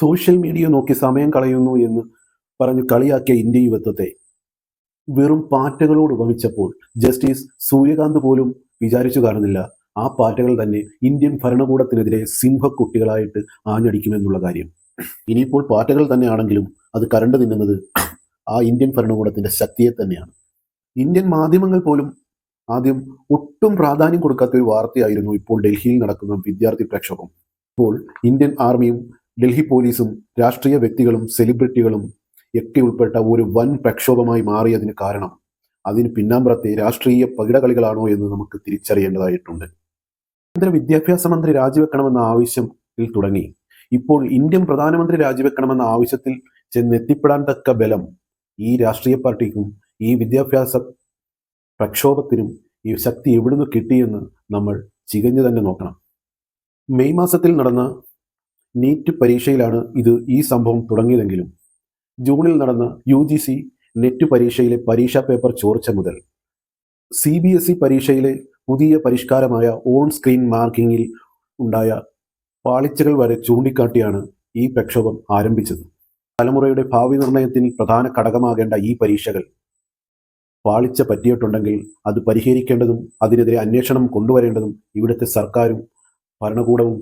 Social media നോക്കി സമയം കളയുന്നു എന്ന് പറഞ്ഞു കളിയാക്കിയ ഇന്ത്യ യുവത്വത്തെ വെറും പാറ്റകളോട് ഉപമിച്ചപ്പോൾ ജസ്റ്റിസ് സൂര്യകാന്ത് പോലും വിചാരിച്ചു കാണുന്നില്ല ആ പാറ്റകൾ തന്നെ ഇന്ത്യൻ ഭരണകൂടത്തിനെതിരെ സിംഹക്കുട്ടികളായിട്ട് ആഞ്ഞടിക്കുമെന്നുള്ള കാര്യം. ഇനിയിപ്പോൾ പാറ്റകൾ തന്നെയാണെങ്കിലും അത് കരണ്ട് തിന്നുന്നത് ആ ഇന്ത്യൻ ഭരണകൂടത്തിന്റെ ശക്തിയെ തന്നെയാണ്. ഇന്ത്യൻ മാധ്യമങ്ങൾ പോലും ആദ്യം ഒട്ടും പ്രാധാന്യം കൊടുക്കാത്ത ഒരു വാർത്തയായിരുന്നു ഇപ്പോൾ ഡൽഹിയിൽ നടക്കുന്ന വിദ്യാർത്ഥി പ്രക്ഷോഭം. ഇപ്പോൾ ഇന്ത്യൻ ആർമിയും ഡൽഹി പോലീസും രാഷ്ട്രീയ വ്യക്തികളും സെലിബ്രിറ്റികളും ഒക്കെ ഉൾപ്പെട്ട ഒരു വൻ പ്രക്ഷോഭമായി മാറിയതിന് കാരണം അതിന് പിന്നാമ്പുറത്തെ രാഷ്ട്രീയ പകിടകളികളാണോ എന്ന് നമുക്ക് തിരിച്ചറിയേണ്ടതായിട്ടുണ്ട്. കേന്ദ്ര വിദ്യാഭ്യാസ മന്ത്രി രാജിവെക്കണമെന്ന ആവശ്യത്തിൽ തുടങ്ങി ഇപ്പോൾ ഇന്ത്യൻ പ്രധാനമന്ത്രി രാജിവെക്കണമെന്ന ആവശ്യത്തിൽ ചെന്നെത്തിപ്പെടാൻ തക്ക ബലം ഈ രാഷ്ട്രീയ പാർട്ടിക്കും ഈ വിദ്യാഭ്യാസ പ്രക്ഷോഭത്തിനും ഈ ശക്തി എവിടുന്ന് കിട്ടിയെന്ന് നമ്മൾ ചികഞ്ഞു തന്നെ നോക്കണം. മെയ് മാസത്തിൽ നടന്ന നീറ്റ് പരീക്ഷയിലാണ് ഈ സംഭവം തുടങ്ങിയതെങ്കിലും ജൂണിൽ നടന്ന UGC നെറ്റ് പരീക്ഷയിലെ പരീക്ഷാ പേപ്പർ ചോർച്ച മുതൽ CBSE പരീക്ഷയിലെ പുതിയ പരിഷ്കാരമായ ഓൺ സ്ക്രീൻ മാർക്കിങ്ങിൽ ഉണ്ടായ പാളിച്ചകൾ വരെ ചൂണ്ടിക്കാട്ടിയാണ് ഈ പ്രക്ഷോഭം ആരംഭിച്ചത്. തലമുറയുടെ ഭാവി നിർണയത്തിൽ പ്രധാന ഘടകമാകേണ്ട ഈ പരീക്ഷകൾ പാളിച്ച പറ്റിയിട്ടുണ്ടെങ്കിൽ അത് പരിഹരിക്കേണ്ടതും അതിനെതിരെ അന്വേഷണം കൊണ്ടുവരേണ്ടതും ഇവിടുത്തെ സർക്കാരും ഭരണകൂടവും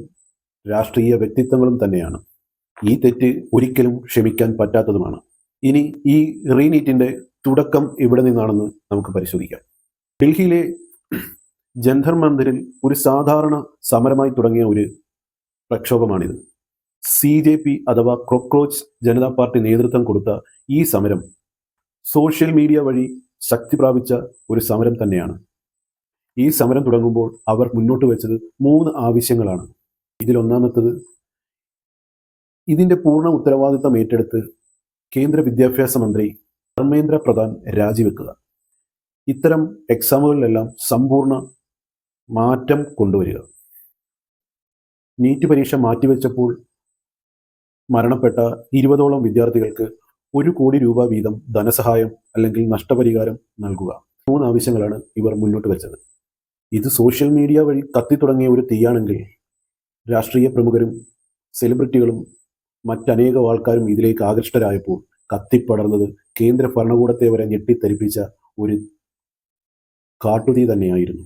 രാഷ്ട്രീയ വ്യക്തിത്വങ്ങളും തന്നെയാണ്. ഈ തെറ്റ് ഒരിക്കലും ക്ഷമിക്കാൻ പറ്റാത്തതുമാണ്. ഇനി ഈ റീനീറ്റിന്റെ തുടക്കം എവിടെ നിന്നാണെന്ന് നമുക്ക് പരിശോധിക്കാം. ഡൽഹിയിലെ ജന്തർ മന്ദിറിൽ ഒരു സാധാരണ സമരമായി തുടങ്ങിയ ഒരു പ്രക്ഷോഭമാണിത്. CJP അഥവാ കോക്രോച്ച് ജനതാ പാർട്ടി നേതൃത്വം കൊടുത്ത ഈ സമരം സോഷ്യൽ മീഡിയ വഴി ശക്തി പ്രാപിച്ച ഒരു സമരം തന്നെയാണ്. ഈ സമരം തുടങ്ങുമ്പോൾ അവർ മുന്നോട്ട് വെച്ചത് 3 ആവശ്യങ്ങളാണ്. ഇതിലൊന്നാമത്തത് ഇതിന്റെ പൂർണ്ണ ഉത്തരവാദിത്തം ഏറ്റെടുത്ത് കേന്ദ്ര വിദ്യാഭ്യാസ മന്ത്രി ധർമ്മേന്ദ്ര പ്രധാൻ രാജിവെക്കുക. ഇത്തരം എക്സാമുകളിലെല്ലാം സമ്പൂർണ്ണ മാറ്റം കൊണ്ടുവരിക. നീറ്റ് പരീക്ഷ മാറ്റിവെച്ചപ്പോൾ മരണപ്പെട്ട 20ഓളം വിദ്യാർത്ഥികൾക്ക് 1 കോടി രൂപ വീതം ധനസഹായം അല്ലെങ്കിൽ നഷ്ടപരിഹാരം നൽകുക. 3 ആവശ്യങ്ങളാണ് ഇവർ മുന്നോട്ട് വെച്ചത്. ഇത് സോഷ്യൽ മീഡിയ വഴി കത്തിത്തുടങ്ങിയ ഒരു തീയാണെങ്കിൽ രാഷ്ട്രീയ പ്രമുഖരും സെലിബ്രിറ്റികളും മറ്റനേകം ആൾക്കാരും ഇതിലേക്ക് ആകൃഷ്ടരായപ്പോൾ കത്തിപ്പടർന്നത് കേന്ദ്ര ഭരണകൂടത്തെ വരെ ഞെട്ടിത്തരിപ്പിച്ച ഒരു കാട്ടുതീ തന്നെയായിരുന്നു.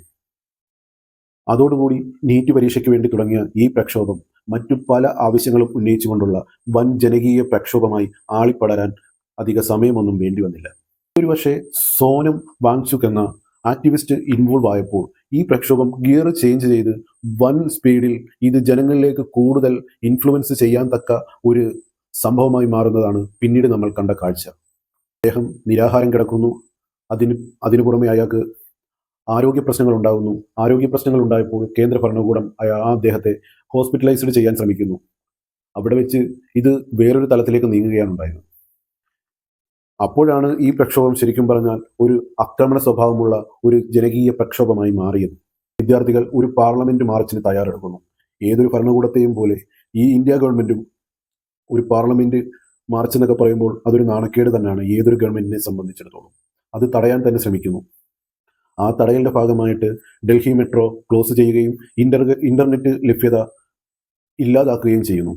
അതോടുകൂടി നീറ്റ് പരീക്ഷയ്ക്ക് വേണ്ടി തുടങ്ങിയ ഈ പ്രക്ഷോഭം മറ്റു പല ആവശ്യങ്ങളും ഉന്നയിച്ചുകൊണ്ടുള്ള വൻ ജനകീയ പ്രക്ഷോഭമായി ആളിപ്പടരാൻ അധിക സമയമൊന്നും വേണ്ടി വന്നില്ല. ഒരുപക്ഷെ സോനം വാങ്ചുക് എന്ന ആക്ടിവിസ്റ്റ് ഇൻവോൾവ് ആയപ്പോൾ ഈ പ്രക്ഷോഭം ഗിയർ ചേഞ്ച് ചെയ്ത് വൻ സ്പീഡിൽ ഇത് ജനങ്ങളിലേക്ക് കൂടുതൽ ഇൻഫ്ലുവൻസ് ചെയ്യാൻ തക്ക ഒരു സംഭവമായി മാറുന്നതാണ് പിന്നീട് നമ്മൾ കണ്ട കാഴ്ച. അദ്ദേഹം നിരാഹാരം കിടക്കുന്നു. അതിനു പുറമെ അയാൾക്ക് ആരോഗ്യ പ്രശ്നങ്ങൾ ഉണ്ടാകുന്നു. ആരോഗ്യ പ്രശ്നങ്ങൾ ഉണ്ടായപ്പോൾ കേന്ദ്ര ഭരണകൂടം അദ്ദേഹത്തെ ഹോസ്പിറ്റലൈസ്ഡ് ചെയ്യാൻ ശ്രമിക്കുന്നു. അവിടെ വെച്ച് ഇത് വേറൊരു തലത്തിലേക്ക് നീങ്ങുകയാണ് ഉണ്ടായത്. അപ്പോഴാണ് ഈ പ്രക്ഷോഭം ശരിക്കും പറഞ്ഞാൽ ഒരു ആക്രമണ സ്വഭാവമുള്ള ഒരു ജനകീയ പ്രക്ഷോഭമായി മാറിയത്. വിദ്യാർത്ഥികൾ ഒരു പാർലമെന്റ് മാർച്ചിന് തയ്യാറെടുക്കുന്നു. ഏതൊരു ഭരണകൂടത്തെയും പോലെ ഈ ഇന്ത്യ ഗവൺമെന്റും ഒരു പാർലമെന്റ് മാർച്ച് എന്നൊക്കെ പറയുമ്പോൾ അതൊരു നാണക്കേട് തന്നെയാണ് ഏതൊരു ഗവൺമെന്റിനെ സംബന്ധിച്ചിടത്തോളം. അത് തടയാൻ തന്നെ ശ്രമിക്കുന്നു. ആ തടയലിന്റെ ഭാഗമായിട്ട് ഡൽഹി മെട്രോ ക്ലോസ് ചെയ്യുകയും ഇന്റർനെറ്റ് ലഭ്യത ഇല്ലാതാക്കുകയും ചെയ്യുന്നു.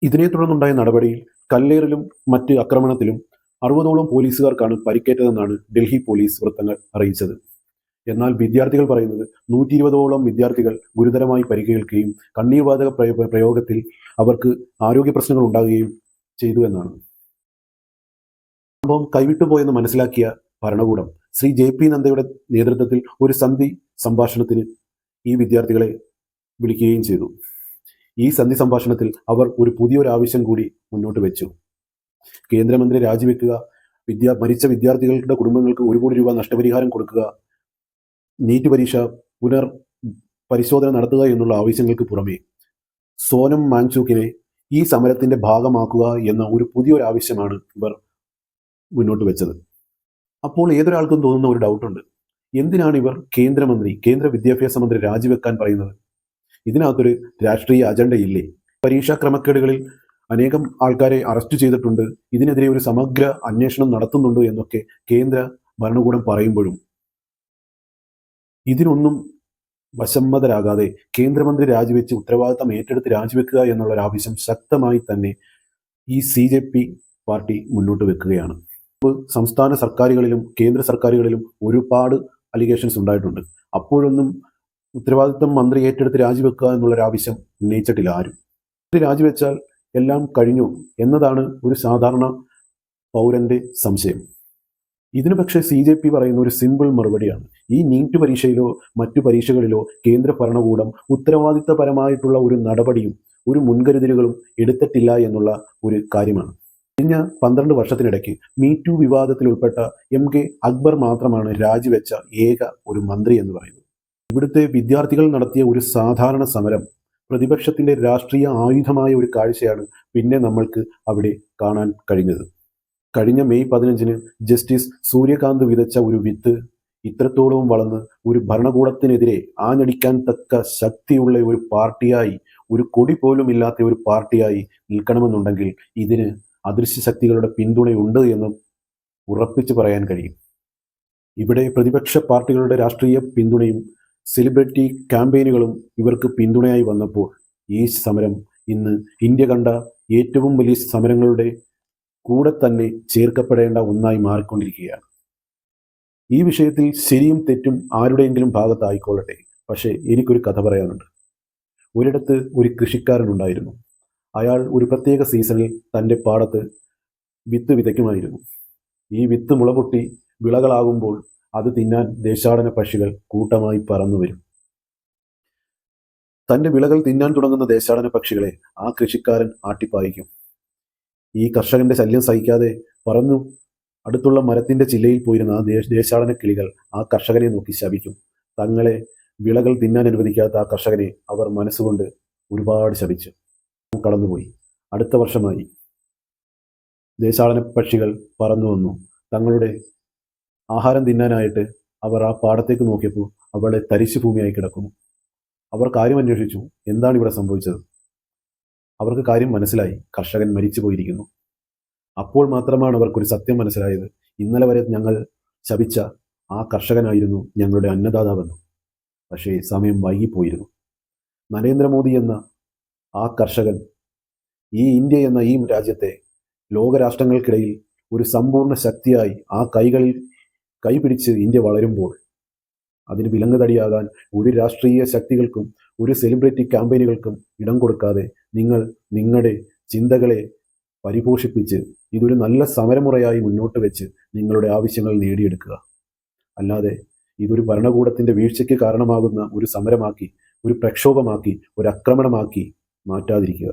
ഇതിനെ തുടർന്നുണ്ടായ നടപടിയിൽ കല്ലേറിലും മറ്റ് ആക്രമണത്തിലും 60ഓളം പോലീസുകാർക്കാണ് പരിക്കേറ്റതെന്നാണ് ഡൽഹി പോലീസ് വൃത്തങ്ങൾ അറിയിച്ചത്. എന്നാൽ വിദ്യാർത്ഥികൾ പറയുന്നത് 120ഓളം വിദ്യാർത്ഥികൾ ഗുരുതരമായി പരിക്കേൽക്കുകയും കണ്ണീർവാതക പ്രയോഗത്തിൽ അവർക്ക് ആരോഗ്യ പ്രശ്നങ്ങൾ ഉണ്ടാകുകയും ചെയ്തു എന്നാണ്. സംഭവം കൈവിട്ടുപോയെന്ന് മനസ്സിലാക്കിയ ഭരണകൂടം ശ്രീ JP നദ്ദയുടെ നേതൃത്വത്തിൽ ഒരു സന്ധി സംഭാഷണത്തിന് ഈ വിദ്യാർത്ഥികളെ വിളിക്കുകയും ചെയ്തു. ഈ സന്ധി സംഭാഷണത്തിൽ അവർ ഒരു പുതിയൊരു ആവശ്യം കൂടി മുന്നോട്ട് വെച്ചു. കേന്ദ്രമന്ത്രി രാജിവെക്കുക, മരിച്ച വിദ്യാർത്ഥികളുടെ കുടുംബങ്ങൾക്ക് 1 കോടി രൂപ നഷ്ടപരിഹാരം കൊടുക്കുക, നീറ്റ് പരീക്ഷ പരിശോധന നടത്തുക എന്നുള്ള ആവശ്യങ്ങൾക്ക് പുറമെ സോനം വാങ്ചുക്കിനെ ഈ സമരത്തിന്റെ ഭാഗമാക്കുക എന്ന ഒരു പുതിയൊരു ആവശ്യമാണ് ഇവർ മുന്നോട്ട് വെച്ചത്. അപ്പോൾ ഏതൊരാൾക്കും തോന്നുന്ന ഒരു ഡൗട്ടുണ്ട്, എന്തിനാണ് ഇവർ കേന്ദ്ര വിദ്യാഭ്യാസ മന്ത്രി രാജിവെക്കാൻ പറയുന്നത്? ഇതിനകത്തൊരു രാഷ്ട്രീയ അജണ്ടയില്ലേ? പരീക്ഷാ ക്രമക്കേടുകളിൽ അനേകം ആൾക്കാരെ അറസ്റ്റ് ചെയ്തിട്ടുണ്ട്, ഇതിനെതിരെ ഒരു സമഗ്ര അന്വേഷണം നടത്തുന്നുണ്ട് എന്നൊക്കെ കേന്ദ്ര ഭരണകൂടം പറയുമ്പോഴും ഇതിനൊന്നും വശംവദരാകാതെ കേന്ദ്രമന്ത്രി രാജിവെച്ച് ഉത്തരവാദിത്തം ഏറ്റെടുത്ത് രാജിവെക്കുക എന്നുള്ളൊരാവശ്യം ശക്തമായി തന്നെ ഈ CJP പാർട്ടി മുന്നോട്ട് വെക്കുകയാണ്. സംസ്ഥാന സർക്കാരുകളിലും കേന്ദ്ര സർക്കാരുകളിലും ഒരുപാട് അലിഗേഷൻസ് ഉണ്ടായിട്ടുണ്ട്. അപ്പോഴൊന്നും ഉത്തരവാദിത്തം മന്ത്രി ഏറ്റെടുത്ത് രാജിവെക്കുക എന്നുള്ളൊരാവശ്യം ഉന്നയിച്ചിട്ടില്ല ആരും. രാജിവെച്ചാൽ എല്ലാം കഴിഞ്ഞു എന്നതാണ് ഒരു സാധാരണ പൗരന്റെ സംശയം. ഇതിന് പക്ഷേ CJP പറയുന്ന ഒരു സിമ്പിൾ മറുപടിയാണ്. ഈ നീറ്റ് പരീക്ഷയിലോ മറ്റു പരീക്ഷകളിലോ കേന്ദ്ര ഭരണകൂടം ഉത്തരവാദിത്തപരമായിട്ടുള്ള ഒരു നടപടിയും ഒരു മുൻകരുതലുകളും എടുത്തിട്ടില്ല എന്നുള്ള ഒരു കാര്യമാണ്. കഴിഞ്ഞ 12 വർഷത്തിനിടയ്ക്ക് മീറ്റു വിവാദത്തിൽ ഉൾപ്പെട്ട MK അക്ബർ മാത്രമാണ് രാജിവെച്ച ഏക ഒരു മന്ത്രി എന്ന് പറയുന്നത്. ഇവിടുത്തെ വിദ്യാർത്ഥികൾ നടത്തിയ ഒരു സാധാരണ സമരം പ്രതിപക്ഷത്തിന്റെ രാഷ്ട്രീയ ആയുധമായ ഒരു കാഴ്ചയാണ് പിന്നെ നമ്മൾക്ക് അവിടെ കാണാൻ കഴിഞ്ഞത്. കഴിഞ്ഞ മെയ് 15-ന് ജസ്റ്റിസ് സൂര്യകാന്ത് വിതച്ച ഒരു വിത്ത് ഇത്രത്തോളവും വളർന്ന് ഒരു ഭരണകൂടത്തിനെതിരെ ആഞ്ഞടിക്കാൻ തക്ക ശക്തിയുള്ള ഒരു പാർട്ടിയായി, ഒരു കൊടി പോലും ഇല്ലാത്ത ഒരു പാർട്ടിയായി നിൽക്കണമെന്നുണ്ടെങ്കിൽ ഇതിന് അദൃശ്യ ശക്തികളുടെ പിന്തുണയുണ്ട് എന്ന് ഉറപ്പിച്ചു പറയാൻ കഴിയും. ഇവിടെ പ്രതിപക്ഷ പാർട്ടികളുടെ രാഷ്ട്രീയ പിന്തുണയും സെലിബ്രിറ്റി ക്യാമ്പയിനുകളും ഇവർക്ക് പിന്തുണയായി വന്നപ്പോൾ ഈ സമരം ഇന്ന് ഇന്ത്യ കണ്ട ഏറ്റവും വലിയ സമരങ്ങളുടെ കൂടെ തന്നെ ചേർക്കപ്പെടേണ്ട ഒന്നായി മാറിക്കൊണ്ടിരിക്കുകയാണ്. ഈ വിഷയത്തിൽ ശരിയും തെറ്റും ആരുടെയെങ്കിലും ഭാഗത്തായിക്കൊള്ളട്ടെ, പക്ഷേ എനിക്കൊരു കഥ പറയാനുണ്ട്. ഒരിടത്ത് ഒരു കൃഷിക്കാരനുണ്ടായിരുന്നു. അയാൾ ഒരു പ്രത്യേക സീസണിൽ തൻ്റെ പാടത്ത് വിത്ത് വിതയ്ക്കുമായിരുന്നു. ഈ വിത്ത് മുളപൊട്ടി വിളകളാകുമ്പോൾ അത് തിന്നാൻ ദേശാടന പക്ഷികൾ കൂട്ടമായി പറന്നു വരും. തൻ്റെ വിളകൾ തിന്നാൻ തുടങ്ങുന്ന ദേശാടന പക്ഷികളെ ആ കൃഷിക്കാരൻ ആട്ടിപ്പായിക്കും. ഈ കർഷകന്റെ ശല്യം സഹിക്കാതെ പറന്നു അടുത്തുള്ള മരത്തിന്റെ ചില്ലയിൽ പോയിരുന്ന ആ ദേശാടന കിളികൾ ആ കർഷകനെ നോക്കി ശപിക്കും. തങ്ങളെ വിളകൾ തിന്നാൻ അനുവദിക്കാത്ത ആ കർഷകനെ അവർ മനസ്സുകൊണ്ട് ഒരുപാട് ശപിച്ചു. കടന്നുപോയി. അടുത്ത വർഷമായി. ദേശാടന പക്ഷികൾ പറന്നു വന്നു. തങ്ങളുടെ ആഹാരം തിന്നാനായിട്ട് അവർ ആ പാടത്തേക്ക് നോക്കിയപ്പോൾ അവിടെ തരിശു ഭൂമിയായി കിടക്കുന്നു. അവർ കാര്യം അന്വേഷിച്ചു. എന്താണ് ഇവിടെ സംഭവിച്ചത്? അവർക്ക് കാര്യം മനസ്സിലായി. കർഷകൻ മരിച്ചു പോയിരിക്കുന്നു. അപ്പോൾ മാത്രമാണ് അവർക്കൊരു സത്യം മനസ്സിലായത്. ഇന്നലെ വരെ ഞങ്ങൾ ശപിച്ച ആ കർഷകനായിരുന്നു ഞങ്ങളുടെ അന്നദാതാവെന്ന്. പക്ഷേ സമയം വൈകിപ്പോയിരുന്നു. നരേന്ദ്രമോദി എന്ന ആ കർഷകൻ ഈ ഇന്ത്യ എന്ന ഈ രാജ്യത്തെ ലോകരാഷ്ട്രങ്ങൾക്കിടയിൽ ഒരു സമ്പൂർണ്ണ ശക്തിയായി ആ കൈപിടിച്ച് ഇന്ത്യ വളരുമ്പോൾ അതിന് വിലങ്ങുതടിയാകാൻ ഒരു രാഷ്ട്രീയ ശക്തികൾക്കും ഒരു സെലിബ്രിറ്റി ക്യാമ്പയിനുകൾക്കും ഇടം കൊടുക്കാതെ നിങ്ങൾ നിങ്ങളുടെ ചിന്തകളെ പരിപോഷിപ്പിച്ച് ഇതൊരു നല്ല സമരമുറയായി മുന്നോട്ട് വെച്ച് നിങ്ങളുടെ ആവശ്യങ്ങൾ നേടിയെടുക്കുക. അല്ലാതെ ഇതൊരു ഭരണകൂടത്തിൻ്റെ വീഴ്ചയ്ക്ക് കാരണമാകുന്ന ഒരു സമരമാക്കി, ഒരു പ്രക്ഷോഭമാക്കി, ഒരു ആക്രമണമാക്കി മാറ്റാതിരിക്കുക.